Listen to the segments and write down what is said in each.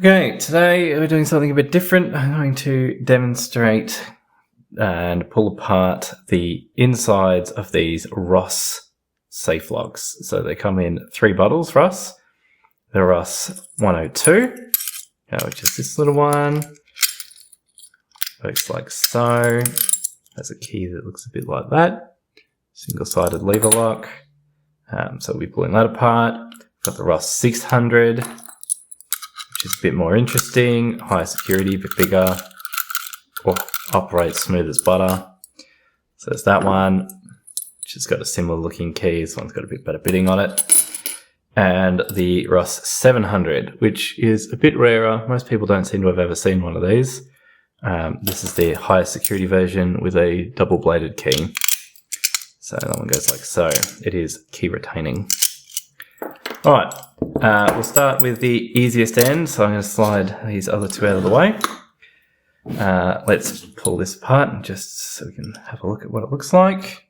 Okay, today we're doing something a bit different. I'm going to demonstrate and pull apart the insides of these Ross safe locks. So they come in 3 bottles for us. The Ross 102, which is this little one. Works like so. Has a key that looks a bit like that. Single-sided lever lock. So we'll be pulling that apart. Got the Ross 600. Which is a bit more interesting, higher security, but bigger, or operates smooth as butter. So there's that one, which has got a similar looking key. This one's got a bit better bitting on it. And the Ross 700, which is a bit rarer. Most people don't seem to have ever seen one of these. This is the higher security version with a double-bladed key. So that one goes like so. It is key retaining. All right, we'll start with the easiest end. So I'm going to slide these other 2 out of the way. Let's pull this apart just so we can have a look at what it looks like.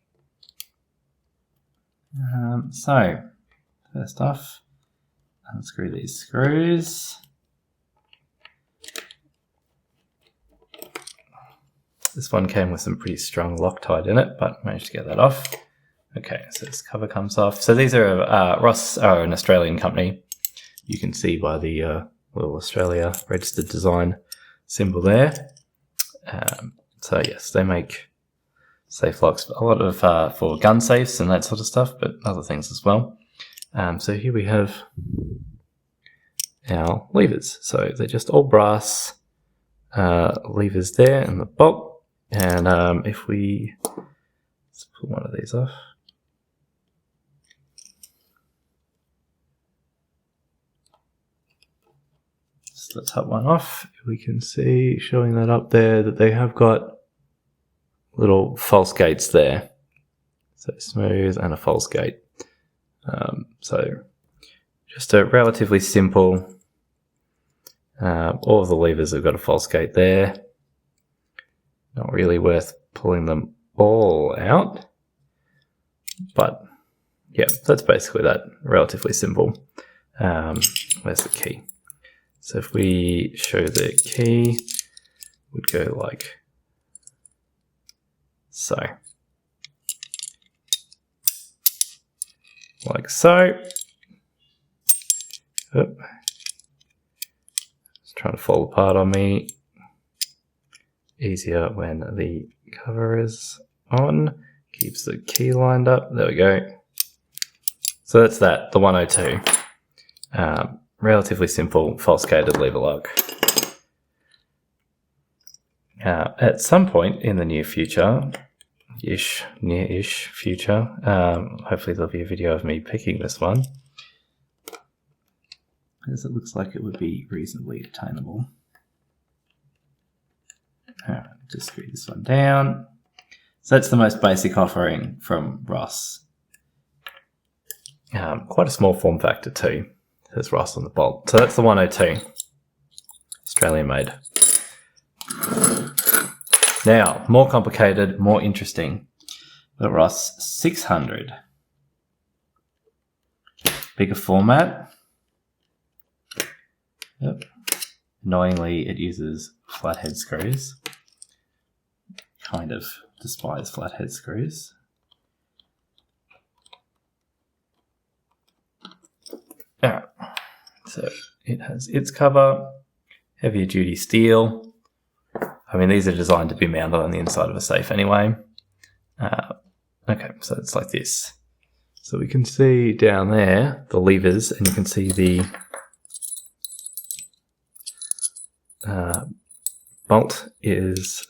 So first off, unscrew these screws. This one came with some pretty strong Loctite in it, but managed to get that off. Okay, so this cover comes off. So these are Ross are an Australian company. You can see by the little Australia registered design symbol there. So yes, they make safe locks, a lot of for gun safes and that sort of stuff, but other things as well. So here we have our levers. So they're just all brass levers there and the bolt. And if we let's pull one of these off. The top one off, we can see showing that up there that they have got little false gates there. So smooth and a false gate. So just a relatively simple, all of the levers have got a false gate there. Not really worth pulling them all out. But yeah, that's basically that, relatively simple. Where's the key? So if we show the key, it would go like so. Like so. Oop. It's trying to fall apart on me. Easier when the cover is on. Keeps the key lined up. There we go. So that's that, the 102. Relatively simple false gated lever lock. At some point in the near future, near-ish future, hopefully there'll be a video of me picking this one, because it looks like it would be reasonably attainable. Just screw this one down. So that's the most basic offering from Ross. Quite a small form factor too. There's Ross on the bolt. So that's the 102. Australian made. Now, more complicated, more interesting. The Ross 600. Bigger format. Yep. Annoyingly, it uses flathead screws. Kind of despise flathead screws. Alright, so it has its cover, heavier duty steel. I mean, these are designed to be mounted on the inside of a safe anyway. Okay, so it's like this. So we can see down there the levers, and you can see the bolt is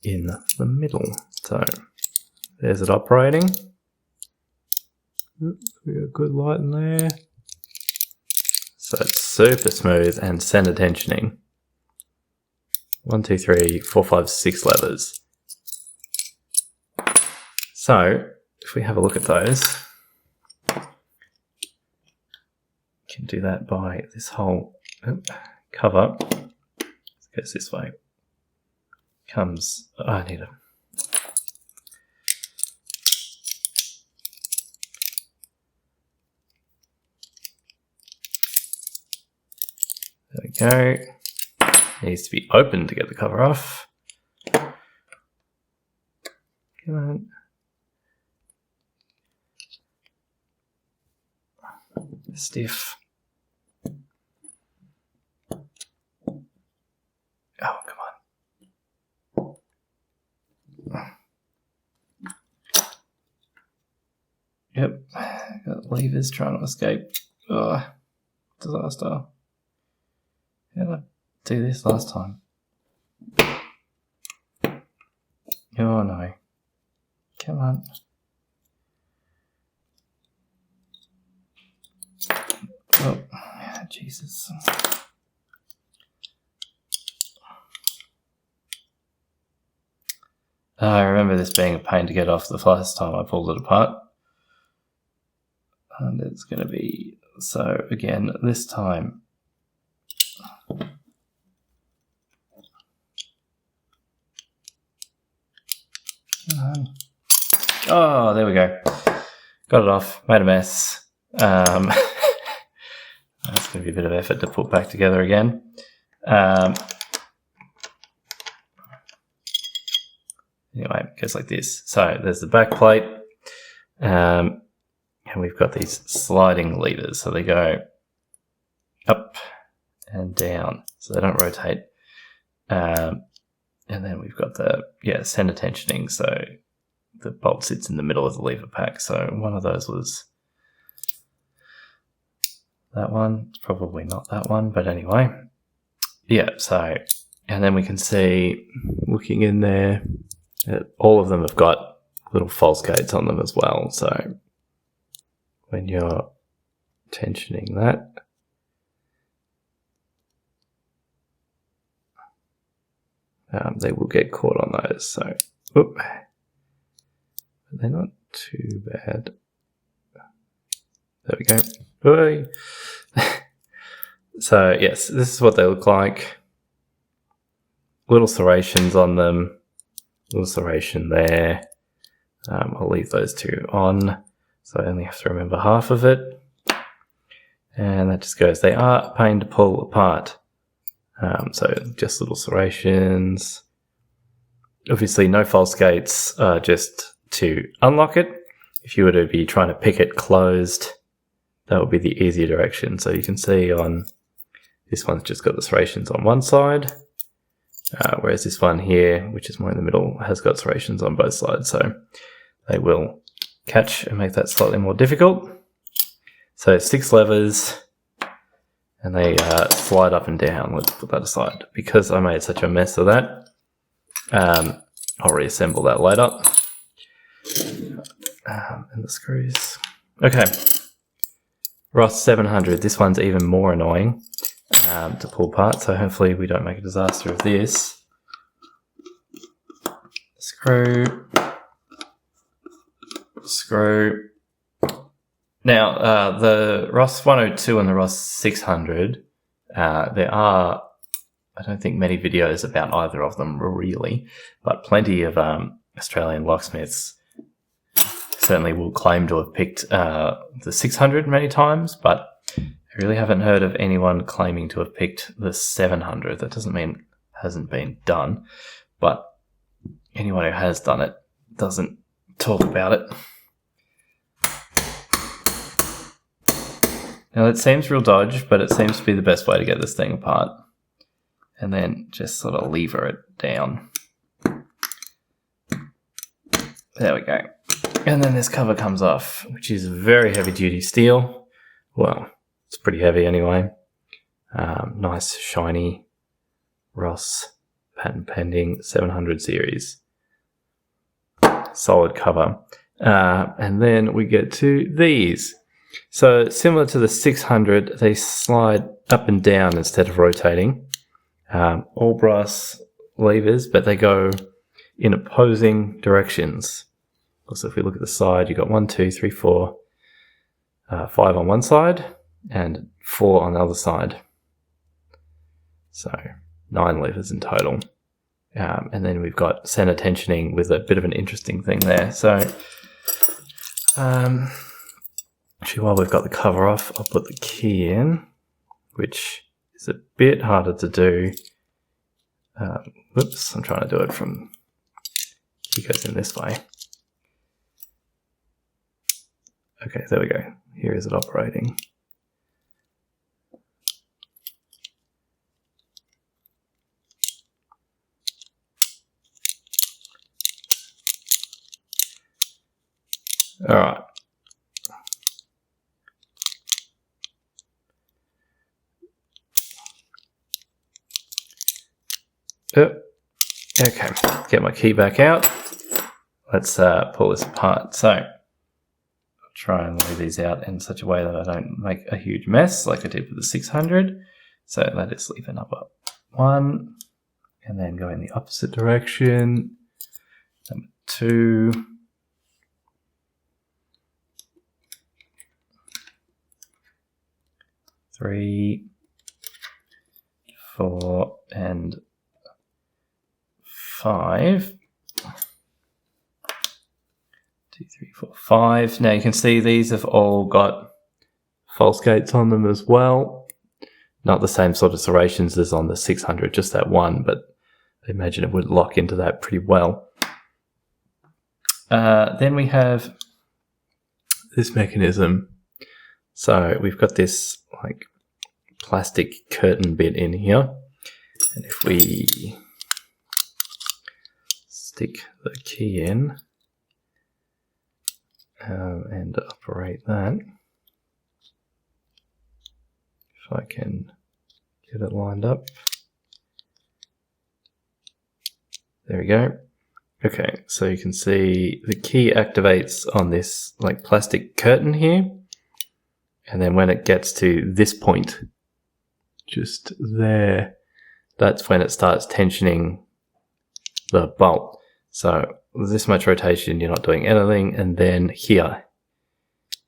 in the middle. So there's it operating. We got good light in there. So it's super smooth and center tensioning. 1, 2, 3, 4, 5, 6 levers. So if we have a look at those, you can do that by this whole cover. It goes this way. Comes, I need a There we go. It needs to be open to get the cover off. Come on. Stiff. Oh, come on. Yep. Got levers trying to escape. Oh, disaster. How did I do this last time? Oh no. Come on. Oh, Jesus. I remember this being a pain to get off the first time I pulled it apart. And it's going to be... So, again, this time... Oh, there we go. Got it off. Made a mess. That's going to be a bit of effort to put back together again. Anyway, it goes like this. So there's the back plate. And we've got these sliding levers. So they go up and down. So they don't rotate. And then we've got the center tensioning. So the bolt sits in the middle of the lever pack. So one of those was that one. It's probably not that one, but anyway. Yeah, so, and then we can see, looking in there, that all of them have got little false gates on them as well. So when you're tensioning that, they will get caught on those. So, whoop. But they're not too bad. There we go. Oy. So yes, this is what they look like. Little serrations on them. Little serration there. I'll leave those two on, so I only have to remember half of it. And that just goes. They are a pain to pull apart. So just little serrations. Obviously no false gates, just to unlock it. If you were to be trying to pick it closed, that would be the easier direction. So you can see on this one's just got the serrations on one side, whereas this one here, which is more in the middle, has got serrations on both sides. So they will catch and make that slightly more difficult. So 6 levers, and they slide up and down. Let's put that aside. Because I made such a mess of that, I'll reassemble that later. And the screws. Okay. Ross 700. This one's even more annoying to pull apart, so hopefully we don't make a disaster of this. Screw. Screw. Now, the Ross 102 and the Ross 600, there are, I don't think, many videos about either of them really, but plenty of Australian locksmiths certainly will claim to have picked the 600 many times, but I really haven't heard of anyone claiming to have picked the 700. That doesn't mean it hasn't been done, but anyone who has done it doesn't talk about it. Now it seems real dodge, but it seems to be the best way to get this thing apart. And then just sort of lever it down. There we go. And then this cover comes off, which is very heavy duty steel. Well, it's pretty heavy anyway. Nice shiny Ross patent pending 700 series. Solid cover. And then we get to these. So similar to the 600, they slide up and down instead of rotating. All brass levers, but they go in opposing directions. Also, if we look at the side, you've got 1, 2, 3, 4, 5 on one side and 4 on the other side. So 9 levers in total. And then we've got center tensioning with a bit of an interesting thing there. So actually, while we've got the cover off, I'll put the key in, which is a bit harder to do. Whoops, I'm trying to do it from, it goes in this way. Okay, there we go. Here is it operating. All right. Okay, get my key back out. Let's pull this apart. So I'll try and lay these out in such a way that I don't make a huge mess like I did with the 600. So that is leave number 1 and then go in the opposite direction. Number 2. 3, 4, and 5. 2, 3, 4, 5. Now you can see these have all got false gates on them as well. Not the same sort of serrations as on the 600, just that one, but I imagine it would lock into that pretty well. Then we have this mechanism. So we've got this like plastic curtain bit in here, and if we stick the key in and operate that, if I can get it lined up, there we go. Okay, so you can see the key activates on this like plastic curtain here. And then when it gets to this point, just there, that's when it starts tensioning the bolt. So with this much rotation, you're not doing anything. And then here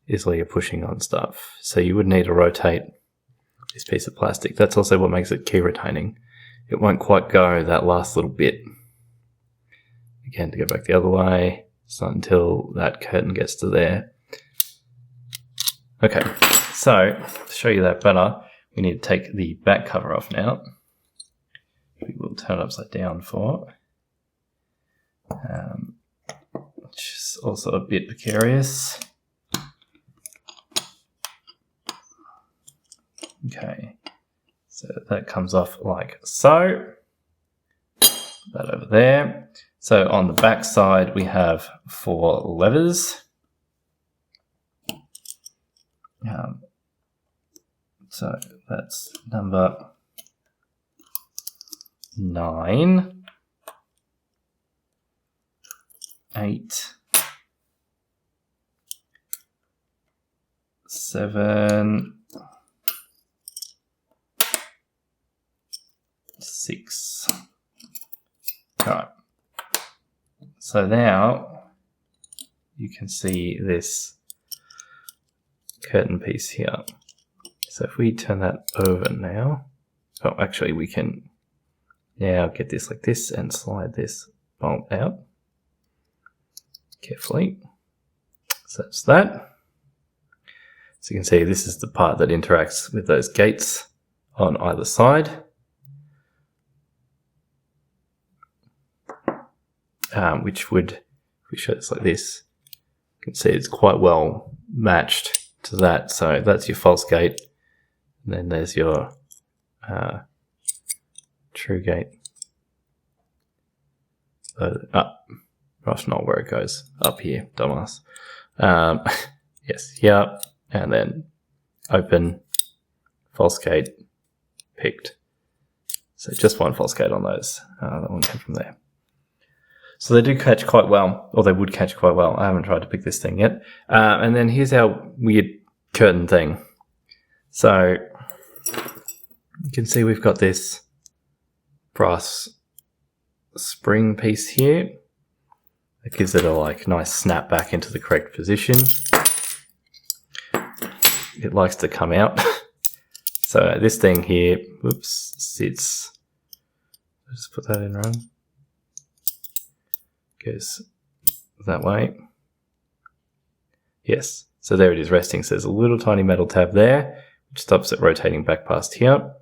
is where you're pushing on stuff. So you would need to rotate this piece of plastic. That's also what makes it key retaining. It won't quite go that last little bit. Again, to go back the other way, it's not until that curtain gets to there. Okay, so to show you that better, we need to take the back cover off now. We will turn it upside down for, which is also a bit precarious. Okay, so that comes off like so. That over there. So on the back side, we have 4 levers. So that's number 9, 8, 7, 6. All right. So now you can see this curtain piece here. So if we turn that over now, oh, actually we can now get this like this and slide this bolt out carefully. So that's that. So you can see this is the part that interacts with those gates on either side. Which would, if we show this like this, you can see it's quite well matched to that. So that's your false gate. And then there's your true gate. That's not where it goes. Up here, dumbass. Yes, here, and then open, false gate, picked. So just one false gate on those. That one came from there. So they do catch quite well, or they would catch quite well. I haven't tried to pick this thing yet. And then here's our weird curtain thing. So you can see we've got this brass spring piece here. It gives it a like nice snap back into the correct position. It likes to come out. So this thing here, whoops, sits. I'll just put that in wrong. Goes that way. Yes, so there it is resting. So there's a little tiny metal tab there, which stops it rotating back past here.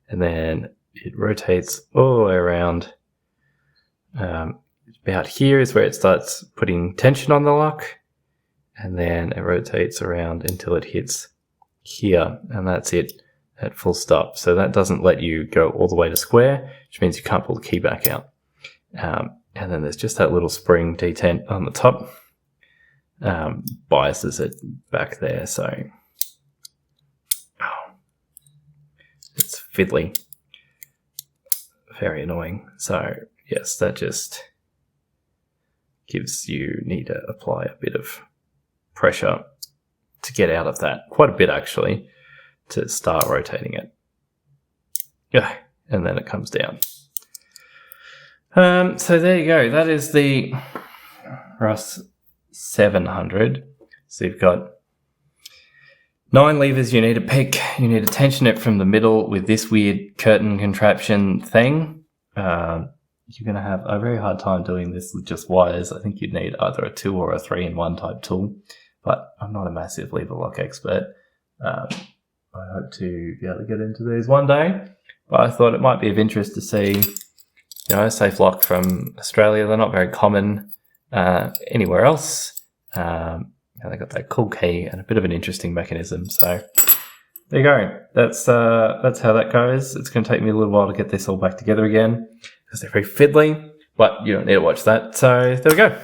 and then it rotates all the way around. About here is where it starts putting tension on the lock, and then it rotates around until it hits here, and that's it at full stop. So that doesn't let you go all the way to square, which means you can't pull the key back out. And then there's just that little spring detent on the top, biases it back there, so it's fiddly, very annoying. So yes, that just gives you need to apply a bit of pressure to get out of that, quite a bit actually, to start rotating it. Yeah, and then it comes down. So there you go. That is the Ross 700. So you've got 9 levers you need to pick. You need to tension it from the middle with this weird curtain contraption thing. You're going to have a very hard time doing this with just wires. I think you'd need either a 2 or a 3-in-1 type tool, but I'm not a massive lever lock expert. I hope to be able to get into these one day, but I thought it might be of interest to see, a safe lock from Australia. They're not very common anywhere else. They got that cool key and a bit of an interesting mechanism. So there you go. That's how that goes. It's going to take me a little while to get this all back together again because they're very fiddly, but you don't need to watch that. So there we go.